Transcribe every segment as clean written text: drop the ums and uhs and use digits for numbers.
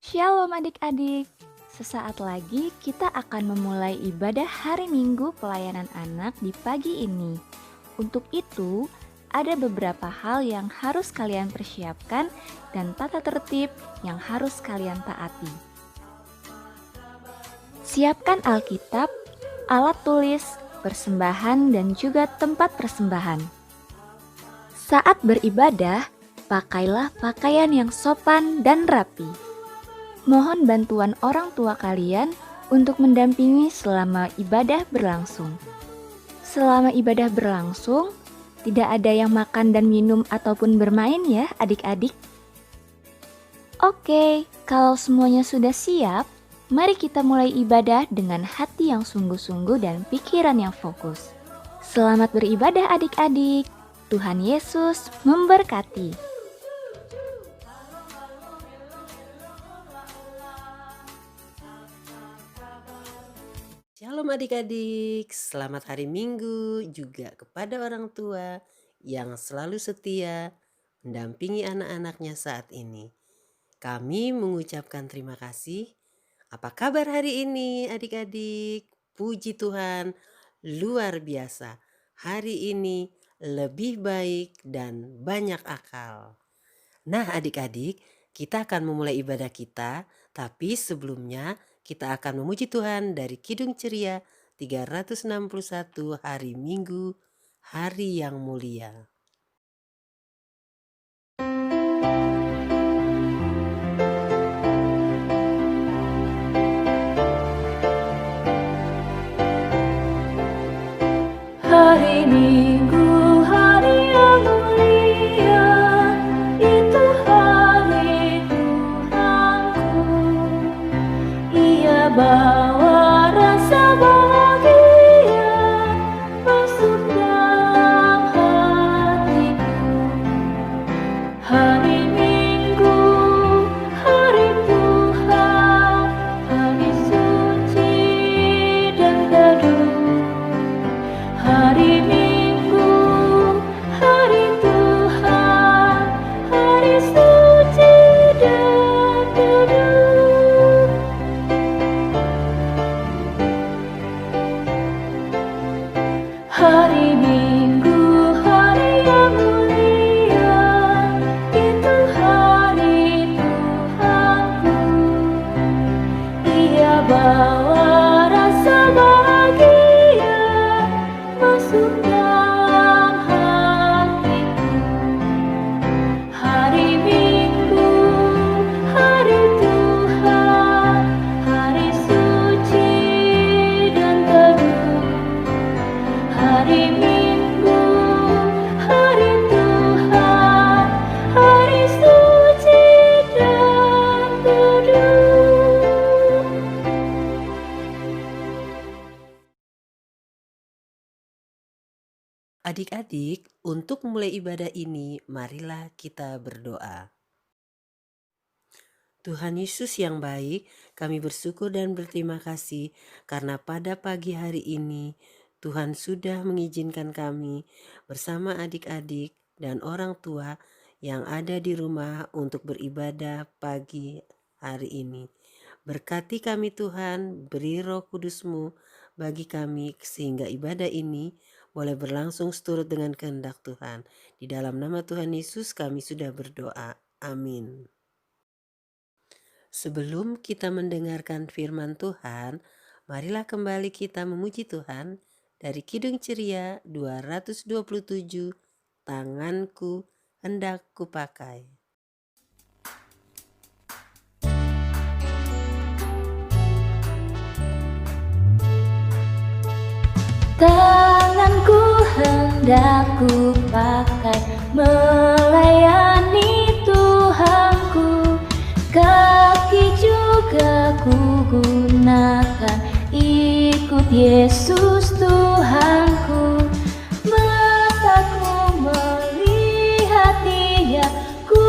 Shalom adik-adik, sesaat lagi kita akan memulai ibadah hari Minggu pelayanan anak di pagi ini. Untuk itu, ada beberapa hal yang harus kalian persiapkan dan tata tertib yang harus kalian taati. Siapkan Alkitab, alat tulis, persembahan dan juga tempat persembahan. Saat beribadah, pakailah pakaian yang sopan dan rapi. Mohon bantuan orang tua kalian untuk mendampingi selama ibadah berlangsung. Selama ibadah berlangsung, tidak ada yang makan dan minum ataupun bermain ya adik-adik. Oke, kalau semuanya sudah siap, mari kita mulai ibadah dengan hati yang sungguh-sungguh dan pikiran yang fokus. Selamat beribadah adik-adik. Tuhan Yesus memberkati. Shalom adik-adik, selamat hari Minggu juga kepada orang tua yang selalu setia mendampingi anak-anaknya saat ini. Kami mengucapkan terima kasih. Apa kabar hari ini adik-adik? Puji Tuhan, luar biasa. Hari ini lebih baik dan banyak akal. Nah adik-adik, kita akan memulai ibadah kita, tapi sebelumnya kita akan memuji Tuhan dari Kidung Ceria 361 hari Minggu, hari yang mulia. Hari Minggu, hari yang mulia, itu hari Tuhanku. Ia bawa rasa bahagia masuk dalam hatiku. Hari Minggu, hari Tuhan, hari suci dan teduh. Hari Minggu, hari Tuhan, hari suci dan teduh. Hari Minggu, hari yang mulia, itu hari Tuhanku. Ia bawa rasa bahagia masuk dalam hatiku. Hari Minggu, hari Tuhan, hari suci dan teduh. Hari Minggu, hari Tuhan, hari suci dan teduh. Adik-adik, untuk mulai ibadah ini, marilah kita berdoa. Tuhan Yesus yang baik, kami bersyukur dan berterima kasih karena pada pagi hari ini Tuhan sudah mengizinkan kami bersama adik-adik dan orang tua yang ada di rumah untuk beribadah pagi hari ini. Berkati kami Tuhan, beri Roh Kudus-Mu bagi kami sehingga ibadah ini boleh berlangsung seturut dengan kehendak Tuhan. Di dalam nama Tuhan Yesus kami sudah berdoa. Amin. Sebelum kita mendengarkan firman Tuhan, marilah kembali kita memuji Tuhan dari Kidung Ceria 227, Tanganku hendak kupakai. Tanganku hendak kupakai melayani Tuhanku, kaki juga kugunakan ikut Yesus Tuhanku. Mataku melihat Dia, ku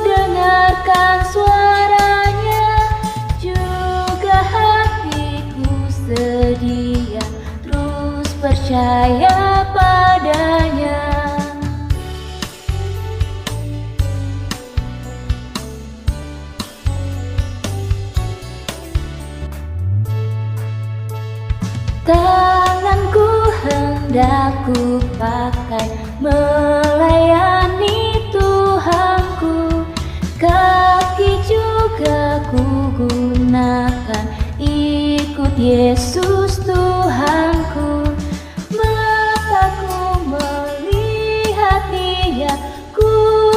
dengarkan suaranya, juga hatiku sedia terus percaya padanya. Tanganku hendak ku pakai melayani Tuhanku, kaki juga ku gunakan ikut Yesus Tuhanku. Mataku melihat Dia, ku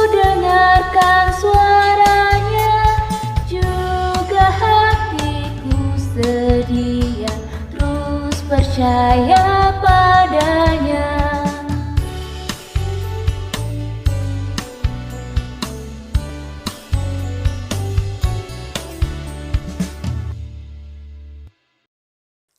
dengarkan suaranya, juga hatiku sedia terus percaya padanya.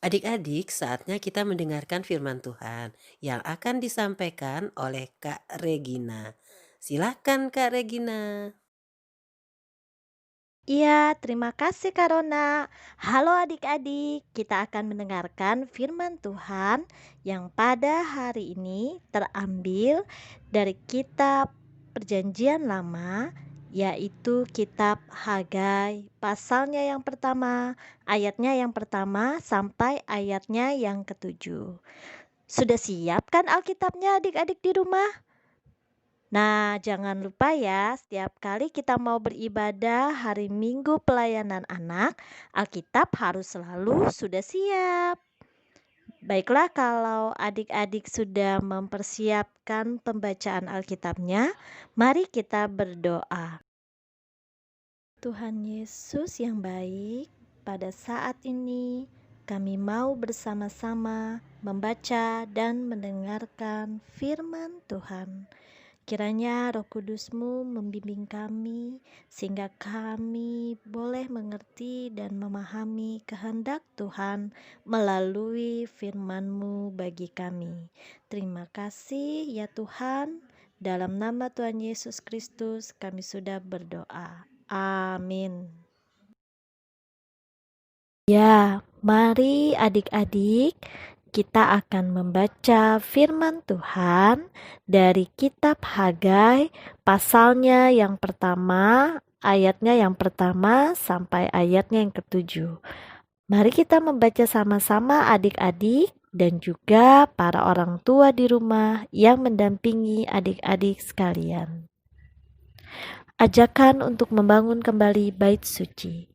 Adik-adik, saatnya kita mendengarkan firman Tuhan yang akan disampaikan oleh Kak Regina. Silakan Kak Regina. Iya, terima kasih Kak Rona. Halo adik-adik, kita akan mendengarkan firman Tuhan yang pada hari ini terambil dari kitab Perjanjian Lama, yaitu kitab Hagai, pasalnya yang pertama, ayatnya yang pertama sampai ayatnya yang ketujuh. Sudah siap kan Alkitabnya adik-adik di rumah? Nah, jangan lupa ya, setiap kali kita mau beribadah hari Minggu pelayanan anak, Alkitab harus selalu sudah siap. Baiklah, kalau adik-adik sudah mempersiapkan pembacaan Alkitabnya, mari kita berdoa. Tuhan Yesus yang baik, pada saat ini kami mau bersama-sama membaca dan mendengarkan firman Tuhan. Kiranya Roh Kudus-Mu membimbing kami sehingga kami boleh mengerti dan memahami kehendak Tuhan melalui firman-Mu bagi kami. Terima kasih ya Tuhan, dalam nama Tuhan Yesus Kristus kami sudah berdoa. Amin. Ya, mari adik-adik kita akan membaca firman Tuhan dari kitab Hagai, pasalnya yang pertama, ayatnya yang pertama sampai ayatnya yang ketujuh. Mari kita membaca sama-sama adik-adik dan juga para orang tua di rumah yang mendampingi adik-adik sekalian. Ajakan untuk membangun kembali bait suci.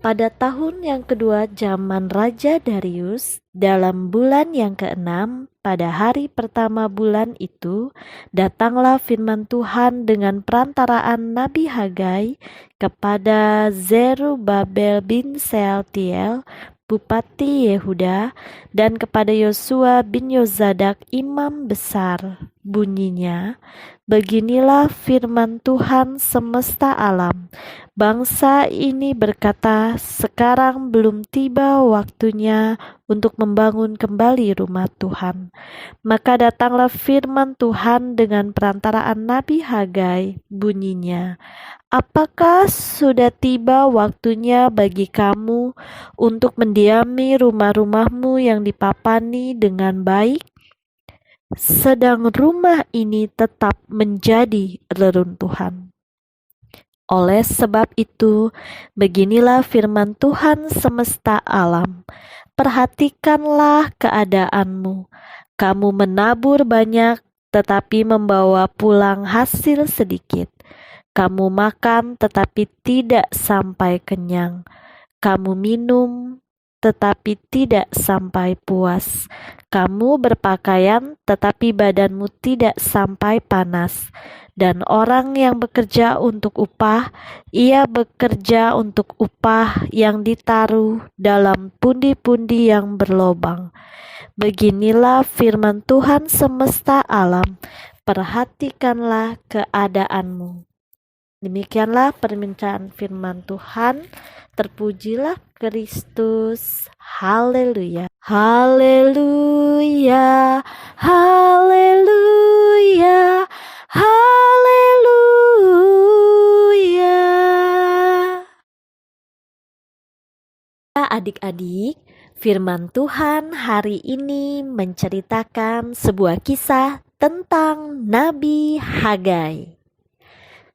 Pada tahun yang kedua zaman Raja Darius, dalam bulan yang keenam, pada hari pertama bulan itu, datanglah firman Tuhan dengan perantaraan Nabi Hagai kepada Zerubabel bin Sealtiel, Bupati Yehuda, dan kepada Yosua bin Yozadak, imam besar. Bunyinya, beginilah firman Tuhan semesta alam. Bangsa ini berkata, sekarang belum tiba waktunya untuk membangun kembali rumah Tuhan. Maka datanglah firman Tuhan dengan perantaraan Nabi Hagai, bunyinya, apakah sudah tiba waktunya bagi kamu untuk mendiami rumah-rumahmu yang dipapani dengan baik? Sedang rumah ini tetap menjadi reruntuhan. Oleh sebab itu, beginilah firman Tuhan semesta alam. Perhatikanlah keadaanmu. Kamu menabur banyak, tetapi membawa pulang hasil sedikit. Kamu makan, tetapi tidak sampai kenyang. Kamu minum, tetapi tidak sampai puas. Kamu berpakaian, tetapi badanmu tidak sampai panas. Dan orang yang bekerja untuk upah, ia bekerja untuk upah yang ditaruh dalam pundi-pundi yang berlobang. Beginilah firman Tuhan semesta alam. Perhatikanlah keadaanmu. Demikianlah perbincangan firman Tuhan. Terpujilah Kristus. Haleluya. Haleluya. Haleluya. Haleluya. Adik-adik, firman Tuhan hari ini menceritakan sebuah kisah tentang Nabi Hagai.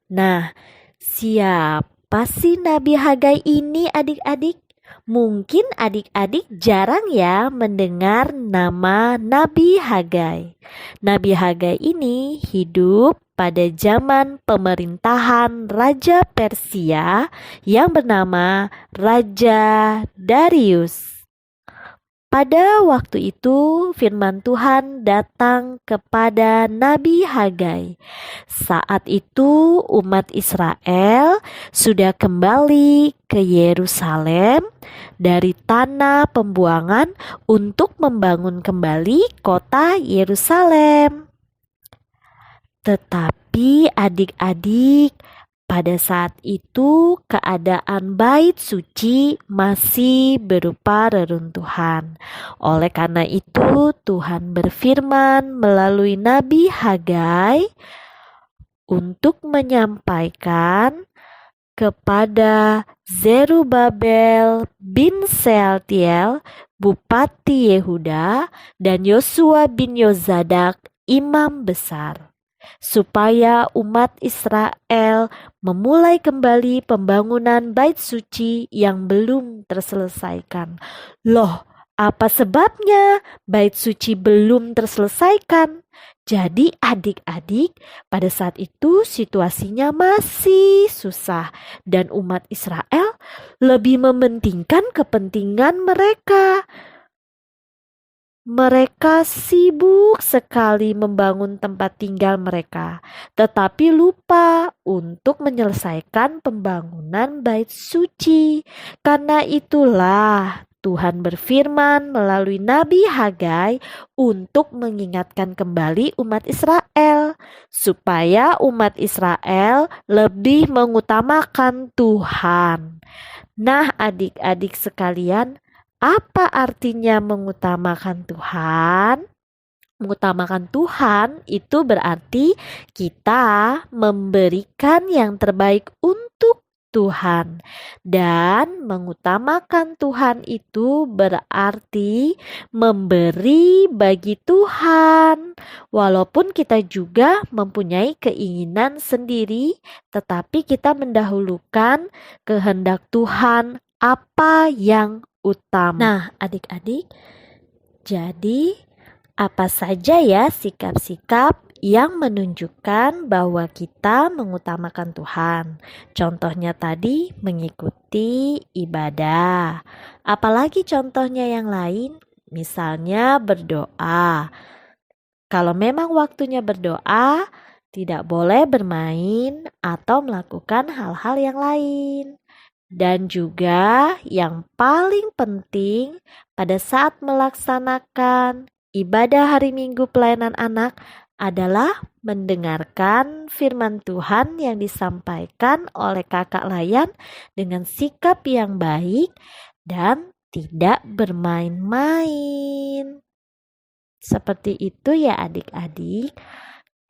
Nah, siapa sih Nabi Hagai ini adik-adik? Mungkin adik-adik jarang ya mendengar nama Nabi Hagai. Nabi Hagai ini hidup pada zaman pemerintahan Raja Persia yang bernama Raja Darius. Pada waktu itu firman Tuhan datang kepada Nabi Hagai. Saat itu umat Israel sudah kembali ke Yerusalem dari tanah pembuangan untuk membangun kembali kota Yerusalem. Tetapi adik-adik, pada saat itu keadaan bait suci masih berupa reruntuhan. Oleh karena itu Tuhan berfirman melalui Nabi Hagai untuk menyampaikan kepada Zerubabel bin Sealtiel, Bupati Yehuda, dan Yosua bin Yozadak, Imam Besar, supaya umat Israel memulai kembali pembangunan bait suci yang belum terselesaikan. Loh, apa sebabnya bait suci belum terselesaikan? Jadi adik-adik, pada saat itu situasinya masih susah dan umat Israel lebih mementingkan kepentingan mereka. Mereka sibuk sekali membangun tempat tinggal mereka, tetapi lupa untuk menyelesaikan pembangunan bait suci. Karena itulah Tuhan berfirman melalui Nabi Hagai untuk mengingatkan kembali umat Israel, supaya umat Israel lebih mengutamakan Tuhan. Nah, adik-adik sekalian, apa artinya mengutamakan Tuhan? Mengutamakan Tuhan itu berarti kita memberikan yang terbaik untuk Tuhan. Dan mengutamakan Tuhan itu berarti memberi bagi Tuhan. Walaupun kita juga mempunyai keinginan sendiri, tetapi kita mendahulukan kehendak Tuhan apa yang utama. Nah, adik-adik, jadi apa saja ya sikap-sikap yang menunjukkan bahwa kita mengutamakan Tuhan? Contohnya tadi mengikuti ibadah. Apalagi contohnya yang lain? Misalnya berdoa. Kalau memang waktunya berdoa, tidak boleh bermain atau melakukan hal-hal yang lain. Dan juga yang paling penting pada saat melaksanakan ibadah hari Minggu pelayanan anak adalah mendengarkan firman Tuhan yang disampaikan oleh kakak Layan dengan sikap yang baik dan tidak bermain-main. Seperti itu ya adik-adik.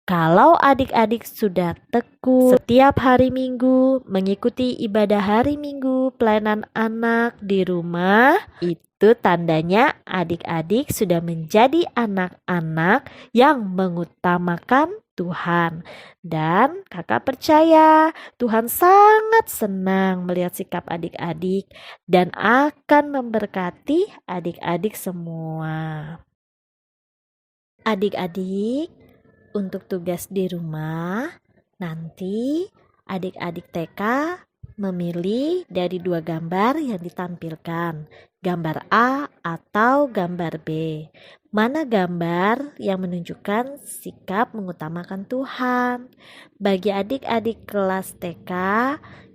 Kalau adik-adik sudah tekun setiap hari Minggu mengikuti ibadah hari Minggu pelayanan anak di rumah, itu tandanya adik-adik sudah menjadi anak-anak yang mengutamakan Tuhan. Dan kakak percaya Tuhan sangat senang melihat sikap adik-adik dan akan memberkati adik-adik semua. Adik-adik, untuk tugas di rumah, nanti adik-adik TK memilih dari 2 gambar yang ditampilkan, gambar A atau gambar B. Mana gambar yang menunjukkan sikap mengutamakan Tuhan? Bagi adik-adik kelas TK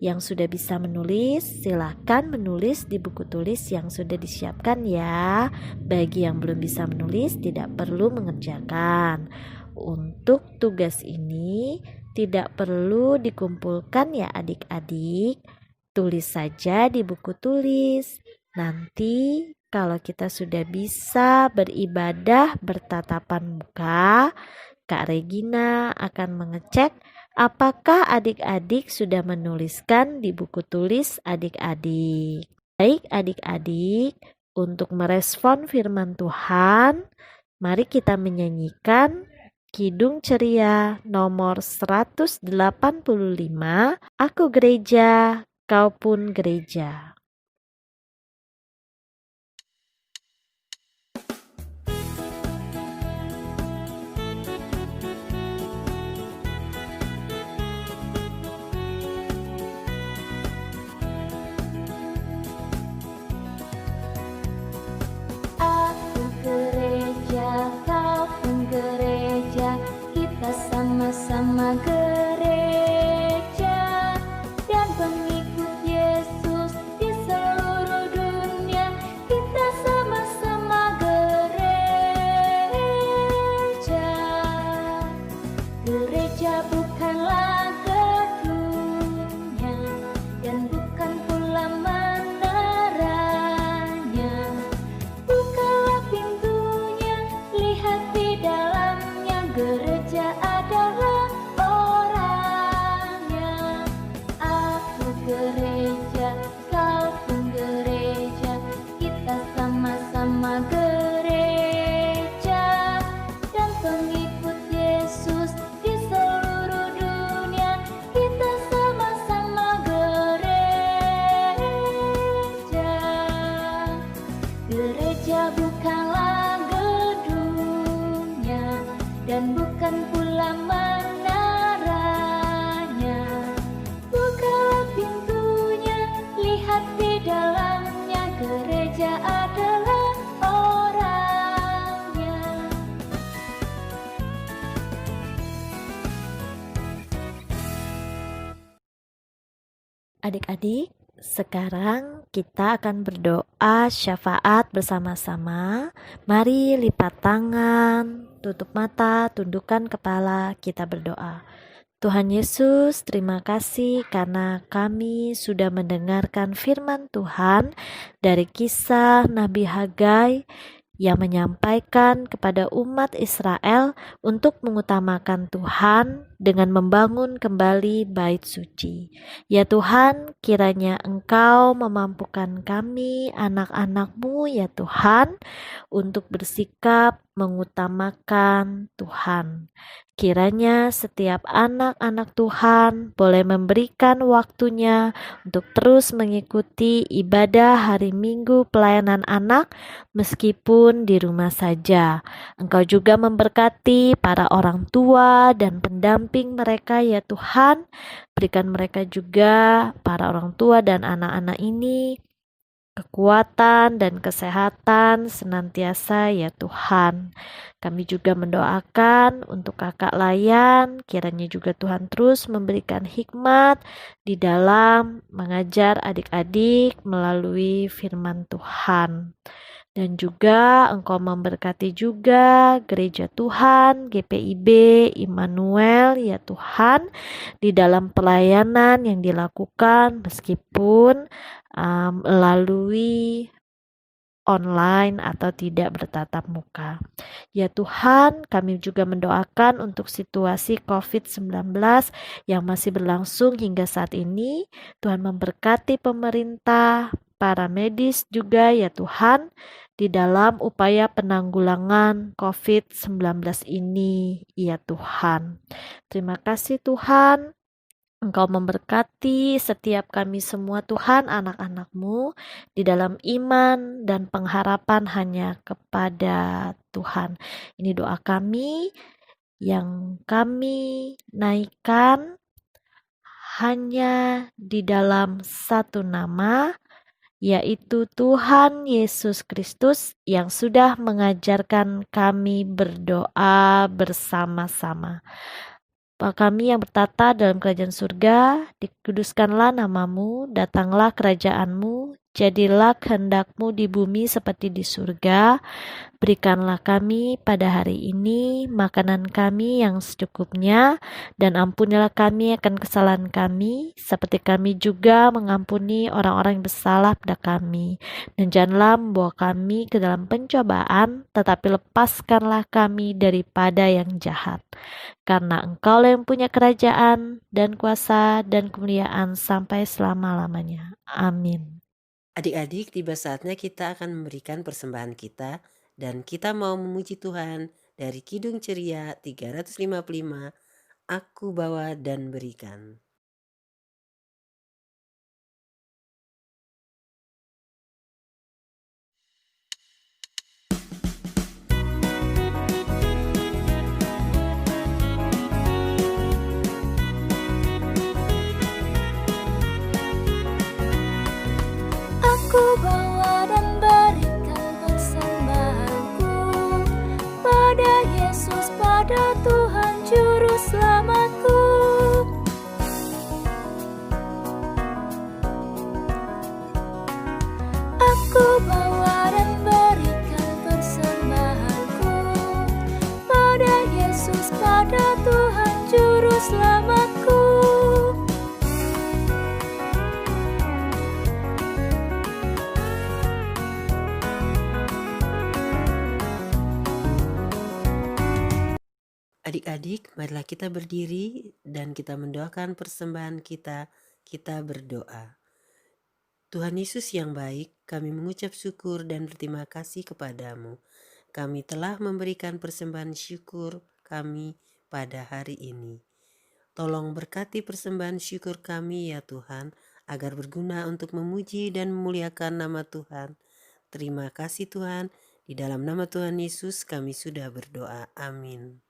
yang sudah bisa menulis, silakan menulis di buku tulis yang sudah disiapkan ya. Bagi yang belum bisa menulis, tidak perlu mengerjakan. Untuk tugas ini tidak perlu dikumpulkan ya adik-adik, tulis saja di buku tulis. Nanti kalau kita sudah bisa beribadah bertatapan muka, Kak Regina akan mengecek apakah adik-adik sudah menuliskan di buku tulis adik-adik. Baik adik-adik, untuk merespon firman Tuhan, mari kita menyanyikan Kidung Ceria nomor 185, Aku Gereja, Kau Pun Gereja. sama gereja dan pengikut Yesus di seluruh dunia. Kita sama-sama gereja. Gereja bukanlah gedungnya dan bukan pula menaranya. Bukalah pintunya, lihat di dalamnya. Gereja adalah orangnya. Aku gereja, kau pun gereja. Kita sama-sama gereja dan pengikut Yesus di seluruh dunia. Kita sama-sama gereja. Gereja bukanlah gedungnya dan bukan pula menaranya. Bukalah pintunya, lihat di dalamnya. Gereja adalah orangnya. Adik-adik, sekarang kita akan berdoa syafaat bersama-sama. Mari lipat tangan, tutup mata, tundukkan kepala, kita berdoa. Tuhan Yesus, terima kasih karena kami sudah mendengarkan firman Tuhan dari kisah Nabi Hagai yang menyampaikan kepada umat Israel untuk mengutamakan Tuhan dengan membangun kembali bait suci. Ya Tuhan, kiranya Engkau memampukan kami, anak-anak-Mu ya Tuhan, untuk bersikap mengutamakan Tuhan. Kiranya setiap anak-anak Tuhan boleh memberikan waktunya untuk terus mengikuti ibadah hari Minggu pelayanan anak meskipun di rumah saja. Engkau juga memberkati para orang tua dan pendamping mereka ya Tuhan. Berikan mereka juga, para orang tua dan anak-anak ini, kekuatan dan kesehatan senantiasa ya Tuhan. Kami juga mendoakan untuk kakak Layan, kiranya juga Tuhan terus memberikan hikmat di dalam mengajar adik-adik melalui firman Tuhan. Dan juga Engkau memberkati juga gereja Tuhan, GPIB, Immanuel ya Tuhan, di dalam pelayanan yang dilakukan meskipun melalui online atau tidak bertatap muka. Ya Tuhan, kami juga mendoakan untuk situasi COVID-19 yang masih berlangsung hingga saat ini. Tuhan memberkati pemerintah, para medis juga ya Tuhan, di dalam upaya penanggulangan COVID-19 ini ya Tuhan. Terima kasih Tuhan. Engkau memberkati setiap kami semua Tuhan, anak-anak-Mu, di dalam iman dan pengharapan hanya kepada Tuhan. Ini doa kami yang kami naikkan hanya di dalam satu nama, yaitu Tuhan Yesus Kristus yang sudah mengajarkan kami berdoa bersama-sama. Bapa kami yang bertata dalam kerajaan surga, dikuduskanlah namamu, datanglah kerajaanmu, jadilah kehendak-Mu di bumi seperti di surga. Berikanlah kami pada hari ini makanan kami yang secukupnya, dan ampunilah kami akan kesalahan kami, seperti kami juga mengampuni orang-orang yang bersalah pada kami. Dan janganlah membawa kami ke dalam pencobaan, tetapi lepaskanlah kami daripada yang jahat. Karena Engkau yang punya kerajaan dan kuasa dan kemuliaan sampai selama-lamanya. Amin. Adik-adik, tiba saatnya kita akan memberikan persembahan kita, dan kita mau memuji Tuhan dari Kidung Ceria 355, Aku bawa dan berikan. Aku bawa dan berikan persembahanku pada Yesus, pada Tuhan Juru Selamatku. Adik-adik, marilah kita berdiri dan kita mendoakan persembahan kita. Kita berdoa. Tuhan Yesus yang baik, kami mengucap syukur dan berterima kasih kepadamu. Kami telah memberikan persembahan syukur kami pada hari ini. Tolong berkati persembahan syukur kami ya Tuhan, agar berguna untuk memuji dan memuliakan nama Tuhan. Terima kasih Tuhan, di dalam nama Tuhan Yesus kami sudah berdoa. Amin.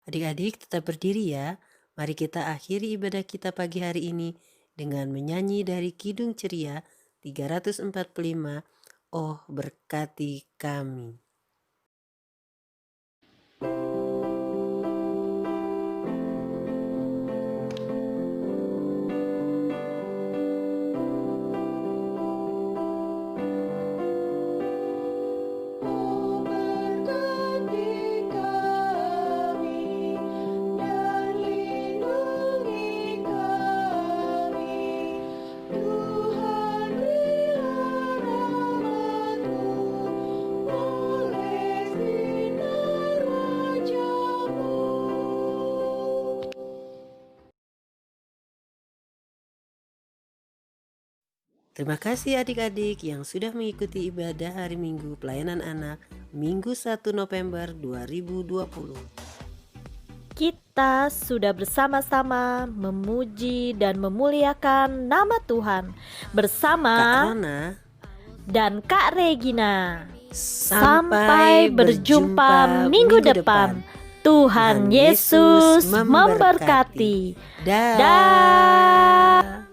Adik-adik tetap berdiri ya. Mari kita akhiri ibadah kita pagi hari ini dengan menyanyi dari Kidung Ceria 345, Oh berkati kami. Terima kasih adik-adik yang sudah mengikuti ibadah hari Minggu Pelayanan Anak Minggu 1 November 2020. Kita sudah bersama-sama memuji dan memuliakan nama Tuhan Kak bersama Rona, dan Kak Regina. sampai berjumpa minggu depan. Tuhan Yesus memberkati. Dah. Dah.